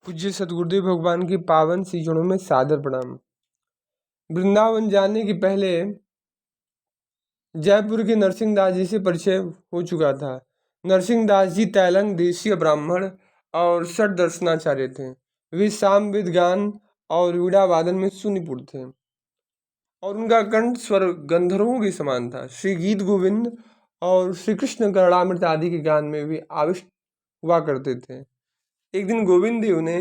पूज्य सतगुरुदेव भगवान के पावन चरणों में सादर प्रणाम। वृंदावन जाने के पहले जयपुर के नरसिंहदास जी से परिचय हो चुका था। नरसिंहदास जी तैलंग देशीय ब्राह्मण और षट दर्शनाचार्य थे। वे सामवेद गान और वीणा वादन में सुनिपुण थे और उनका कंठ स्वर गंधर्वों के समान था। श्री गीत गोविंद और श्री कृष्ण करुणामृत आदि के गान में भी आविष्ट हुआ करते थे। एक दिन गोविंद देव ने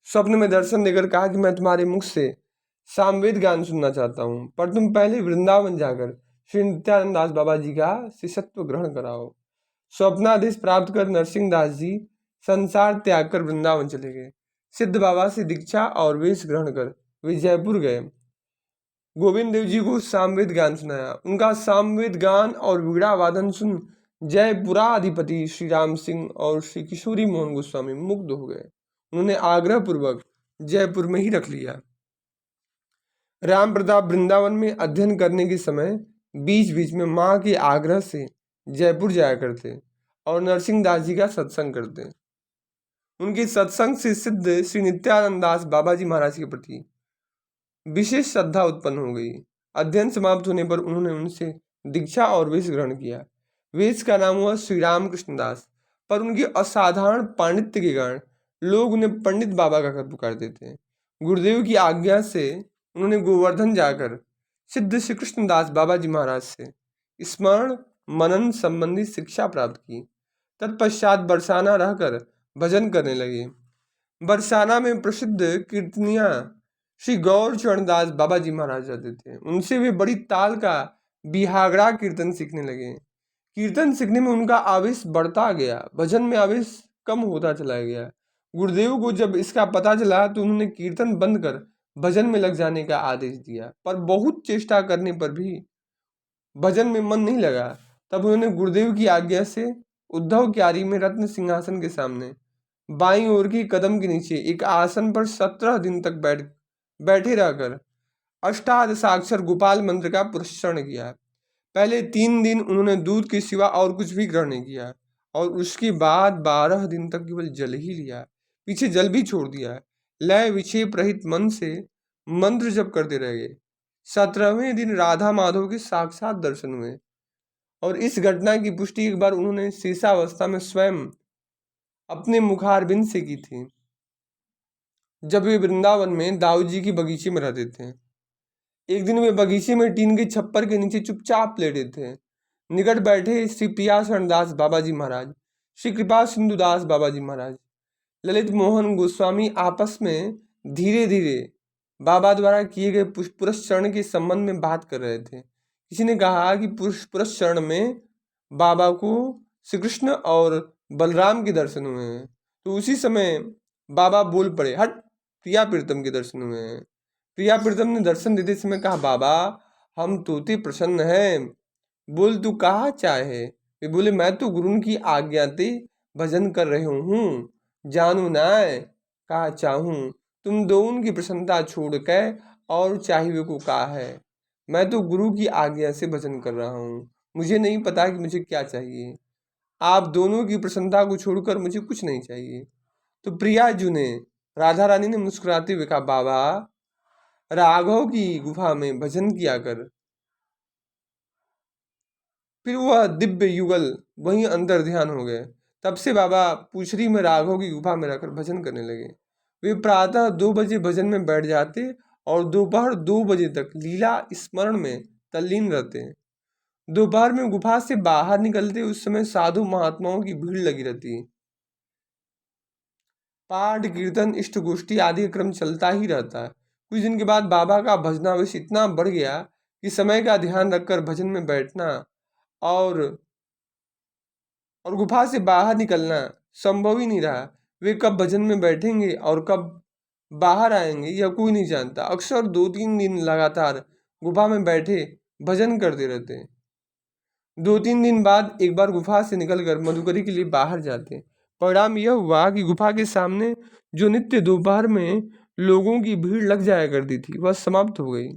स्वप्न में दर्शन देकर कहा कि मैं तुम्हारे मुख से सामवेद गान सुनना चाहता हूँ, पर तुम पहले वृंदावन जाकर श्री नित्यानंद दास बाबा जी का शिष्यत्व ग्रहण कराओ। स्वप्नादेश प्राप्त कर नरसिंह दास जी संसार त्याग कर वृंदावन चले गए। सिद्ध बाबा से दीक्षा और वेश ग्रहण कर वे जयपुर गए। गोविंद देव जी को सामवेद गान सुनाया। उनका सामवेद गान और वीणा वादन सुन जयपुराधिपति श्री राम सिंह और श्री किशोरी मोहन गोस्वामी मुग्ध हो गए। उन्होंने आग्रह पूर्वक जयपुर में ही रख लिया। राम प्रताप वृंदावन में अध्ययन करने के समय बीच बीच में माँ के आग्रह से जयपुर जाया करते और नरसिंह दास जी का सत्संग करते। उनके सत्संग से सिद्ध श्री नित्यानंद दास बाबा जी महाराज के प्रति विशेष श्रद्धा उत्पन्न हो गई। अध्ययन समाप्त होने पर उन्होंने उनसे दीक्षा और वेश ग्रहण किया। वेश का नाम हुआ श्री राम कृष्ण दास, पर उनके असाधारण पांडित्य के कारण लोग उन्हें पंडित बाबा का कर पुकारते थे। गुरुदेव की आज्ञा से उन्होंने गोवर्धन जाकर सिद्ध श्री कृष्ण दास बाबा जी महाराज से स्मरण मनन संबंधी शिक्षा प्राप्त की। तत्पश्चात बरसाना रहकर भजन करने लगे। बरसाना में प्रसिद्ध कीर्तनिया श्री गौर चरण दास बाबा जी महाराज रहते थे। उनसे वे बड़ी ताल का बिहागड़ा कीर्तन सीखने लगे। कीर्तन सीखने में उनका आवेश बढ़ता गया, भजन में आवेश कम होता चला गया। गुरुदेव को जब इसका पता चला तो उन्होंने कीर्तन बंद कर भजन में लग जाने का आदेश दिया, पर बहुत चेष्टा करने पर भी भजन में मन नहीं लगा। तब उन्होंने गुरुदेव की आज्ञा से उद्धव क्यारी में रत्न सिंहासन के सामने बाईं ओर के कदम के नीचे एक आसन पर 17 दिन तक बैठे रहकर अष्टादशाक्षर गोपाल मंत्र का पुरस्चरण किया। पहले 3 दिन उन्होंने दूध के सिवा और कुछ भी ग्रहण नहीं किया और उसके बाद 12 दिन तक केवल जल ही लिया, पीछे जल भी छोड़ दिया। लय विक्षेप रहित मन से मंत्र जप करते रह गए। 17वें दिन राधा माधव के साक्षात दर्शन हुए और इस घटना की पुष्टि एक बार उन्होंने शेषावस्था में स्वयं अपने मुखारबिंद से की थी, जब वे वृंदावन में दाऊ जी की बगीचे में रहते थे। एक दिन वे बगीचे में टीन के छप्पर के नीचे चुपचाप लेटे थे। निकट बैठे श्री प्रियाशरण दास बाबा जी महाराज, श्री कृपा सिंधु दास बाबा जी महाराज, ललित मोहन गोस्वामी आपस में धीरे धीरे बाबा द्वारा किए गए पुरस्चरण के संबंध में बात कर रहे थे। किसी ने कहा कि पुरस्चरण में बाबा को श्री कृष्ण और बलराम के दर्शन हुए हैं। तो उसी समय बाबा बोल पड़े, हट, प्रिया प्रीतम के दर्शन हुए हैं। प्रिया प्रीतम ने दर्शन देते समय कहा, बाबा हम तोते प्रसन्न हैं, बोल तू कहा चाहे। वे बोले, मैं तो गुरु की आज्ञा ते भजन कर रहे हूँ, जानू नाय कहा चाहूँ, तुम दो उनकी प्रसन्नता छोड़ के और चाहिए को कहा है। मैं तो गुरु की आज्ञा से भजन कर रहा हूँ, मुझे नहीं पता कि मुझे क्या चाहिए। आप दोनों की प्रसन्नता को छोड़कर मुझे कुछ नहीं चाहिए। तो प्रिया जी ने, राधा रानी ने मुस्कुराते हुए कहा, बाबा राघव की गुफा में भजन किया कर। फिर वह दिव्य युगल वहीं अंतर ध्यान हो गए। तब से बाबा पूछरी में राघव की गुफा में रहकर भजन करने लगे। वे प्रातः 2 बजे भजन में बैठ जाते और दोपहर 2 बजे तक लीला स्मरण में तल्लीन रहते। दोपहर में गुफा से बाहर निकलते उस समय साधु महात्माओं की भीड़ लगी रहती। पाठ कीर्तन इष्ट गोष्ठी आदि क्रम चलता ही रहता है। कुछ दिन के बाद बाबा का भजनावेश इतना बढ़ गया कि समय का ध्यान रखकर भजन में बैठना और गुफा से बाहर निकलना संभव ही नहीं रहा। वे कब भजन में बैठेंगे और कब बाहर आएंगे यह कोई नहीं जानता। अक्सर 2-3 दिन लगातार गुफा में बैठे भजन करते रहते। 2-3 दिन बाद एक बार गुफा से निकलकर मधुकरी के लिए बाहर जाते। परिणाम यह हुआ कि गुफा के सामने जो नित्य दोपहर में लोगों की भीड़ लग जाया करती थी वह समाप्त हो गई।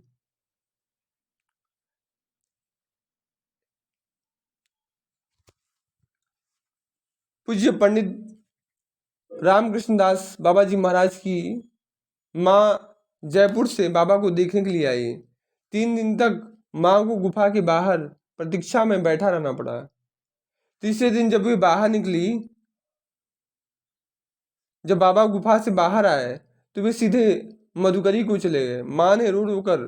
पूज्य पंडित रामकृष्ण दास बाबा जी महाराज की माँ जयपुर से बाबा को देखने के लिए आई। 3 दिन तक माँ को गुफा के बाहर प्रतीक्षा में बैठा रहना पड़ा। तीसरे दिन जब वे बाहर निकली, जब बाबा गुफा से बाहर आए तो वे सीधे मधुकरी को चले गए। माँ ने रो रो कर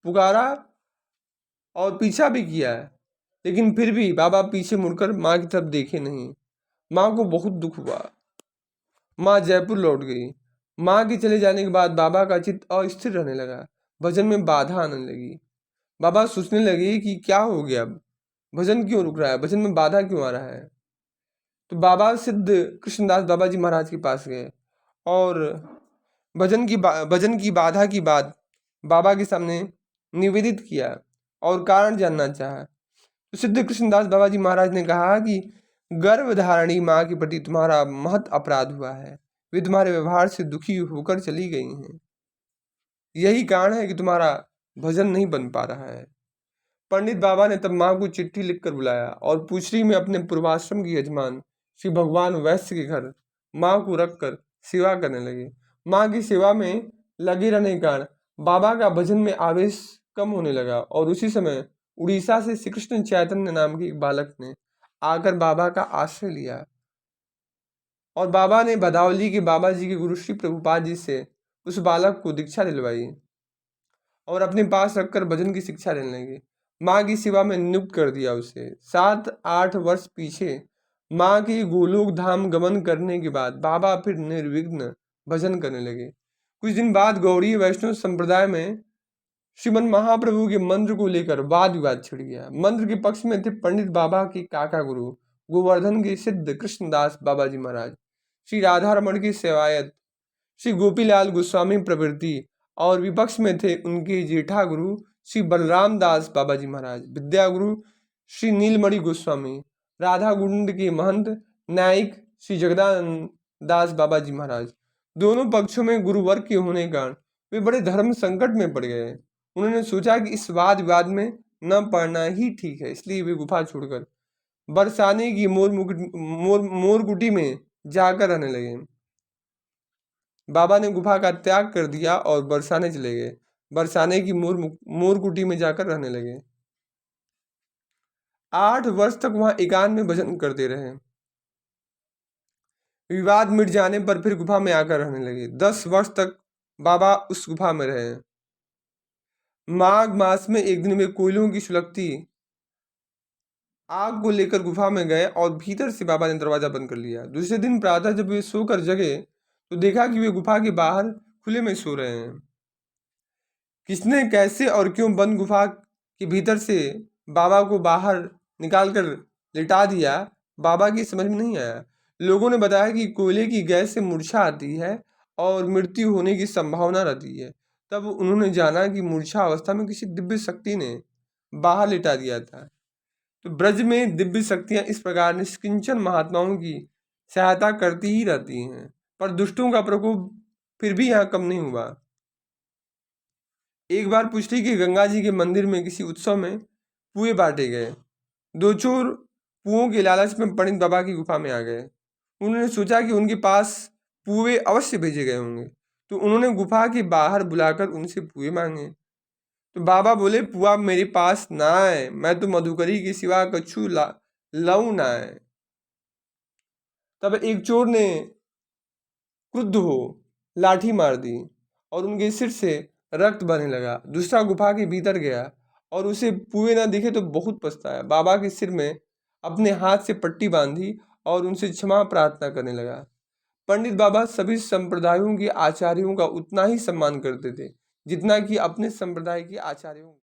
पुकारा और पीछा भी किया, लेकिन फिर भी बाबा पीछे मुड़कर माँ की तरफ देखे नहीं। माँ को बहुत दुख हुआ। माँ जयपुर लौट गई। माँ के चले जाने के बाद बाबा का चित्त अस्थिर रहने लगा। भजन में बाधा आने लगी। बाबा सोचने लगे कि क्या हो गया, भजन क्यों रुक रहा है, भजन में बाधा क्यों आ रहा है। तो बाबा सिद्ध कृष्णदास बाबा जी महाराज के पास गए और भजन की बाधा की बात बाबा के सामने निवेदित किया और कारण जानना चाहा। तो सिद्ध कृष्णदास बाबा जी महाराज ने कहा कि गर्भधारणी माँ के प्रति तुम्हारा महत अपराध हुआ है। वे तुम्हारे व्यवहार से दुखी होकर चली गई हैं। यही कारण है कि तुम्हारा भजन नहीं बन पा रहा है। पंडित बाबा ने तब माँ को चिट्ठी लिखकर बुलाया और पूछरी में अपने पूर्वाश्रम के यजमान श्री भगवान वैश्य के घर माँ को रखकर सेवा करने लगे। माँ की सेवा में लगे रहने के कारण बाबा का भजन में आवेश कम होने लगा और उसी समय उड़ीसा से श्री कृष्ण चैतन्य नाम के एक बालक ने आकर बाबा का आश्रय लिया और बाबा ने बदावली के बाबा जी के गुरु श्री प्रभुपाद जी से उस बालक को दीक्षा दिलवाई और अपने पास रखकर भजन की शिक्षा देने लगे। माँ की सेवा में नियुक्त कर दिया उसे। 7-8 वर्ष पीछे माँ के गोलोक धाम गमन करने के बाद बाबा फिर निर्विघ्न भजन करने लगे। कुछ दिन बाद गौड़ीय वैष्णव संप्रदाय में श्रीमन महाप्रभु के मंत्र को लेकर वाद विवाद छिड़ गया। मंत्र के पक्ष में थे पंडित बाबा के काका गुरु गोवर्धन के सिद्ध कृष्णदास बाबा जी महाराज, श्री राधा रमण के सेवायत श्री गोपीलाल गोस्वामी प्रवृत्ति, और विपक्ष में थे उनके जेठा गुरु श्री बलराम दास बाबा जी महाराज, विद्या गुरु श्री नीलमणि गोस्वामी, राधा कुंड के महंत न्यायिक श्री जगदानंद दास बाबा जी महाराज। दोनों पक्षों में गुरुवर्ग के होने के कारण वे बड़े धर्म संकट में पड़ गए। उन्होंने सोचा कि इस वाद विवाद में न पड़ना ही ठीक है, इसलिए वे गुफा छोड़कर बरसाने की मोरकुटी में जाकर रहने लगे। बाबा ने गुफा का त्याग कर दिया और बरसाने चले गए। बरसाने की मोरकुटी में जाकर रहने लगे। 8 वर्ष तक वहां एकांत में भजन करते रहे। विवाद मिट जाने पर फिर गुफा में आकर रहने लगे। 10 वर्ष तक बाबा उस गुफा में रहे। माघ मास में एक दिन वे कोयलों की सुलगती आग को लेकर गुफा में गए और भीतर से बाबा ने दरवाजा बंद कर लिया। दूसरे दिन प्रातः जब वे सोकर जगे तो देखा कि वे गुफा के बाहर खुले में सो रहे हैं। किसने कैसे और क्यों बंद गुफा के भीतर से बाबा को बाहर निकालकर लिटा दिया, बाबा की समझ में नहीं आया। लोगों ने बताया कि कोयले की गैस से मूर्छा आती है और मृत्यु होने की संभावना रहती है। तब उन्होंने जाना कि मूर्छा अवस्था में किसी दिव्य शक्ति ने बाहर लिटा दिया था। तो ब्रज में दिव्य शक्तियां इस प्रकार निष्किंचन महात्माओं की सहायता करती ही रहती हैं, पर दुष्टों का प्रकोप फिर भी यहाँ कम नहीं हुआ। एक बार पुष्टि के गंगा जी के मंदिर में किसी उत्सव में पुए बांटे गए। 2 चोर पुओं के लालच में पंडित बाबा की गुफा में आ गए। उन्होंने सोचा कि उनके पास पुए अवश्य भेजे गए होंगे, तो उन्होंने गुफा के बाहर बुलाकर उनसे पुए मांगे। तो बाबा बोले, पुआ मेरे पास ना है, मैं तो मधुकरी के सिवा कछु लऊ ना है। तब एक चोर ने क्रुद्ध हो लाठी मार दी और उनके सिर से रक्त बहने लगा। दूसरा गुफा के भीतर गया और उसे पुए ना दिखे तो बहुत पछताया। बाबा के सिर में अपने हाथ से पट्टी बांधी और उनसे क्षमा प्रार्थना करने लगा। पंडित बाबा सभी संप्रदायों के आचार्यों का उतना ही सम्मान करते थे जितना कि अपने संप्रदाय के आचार्यों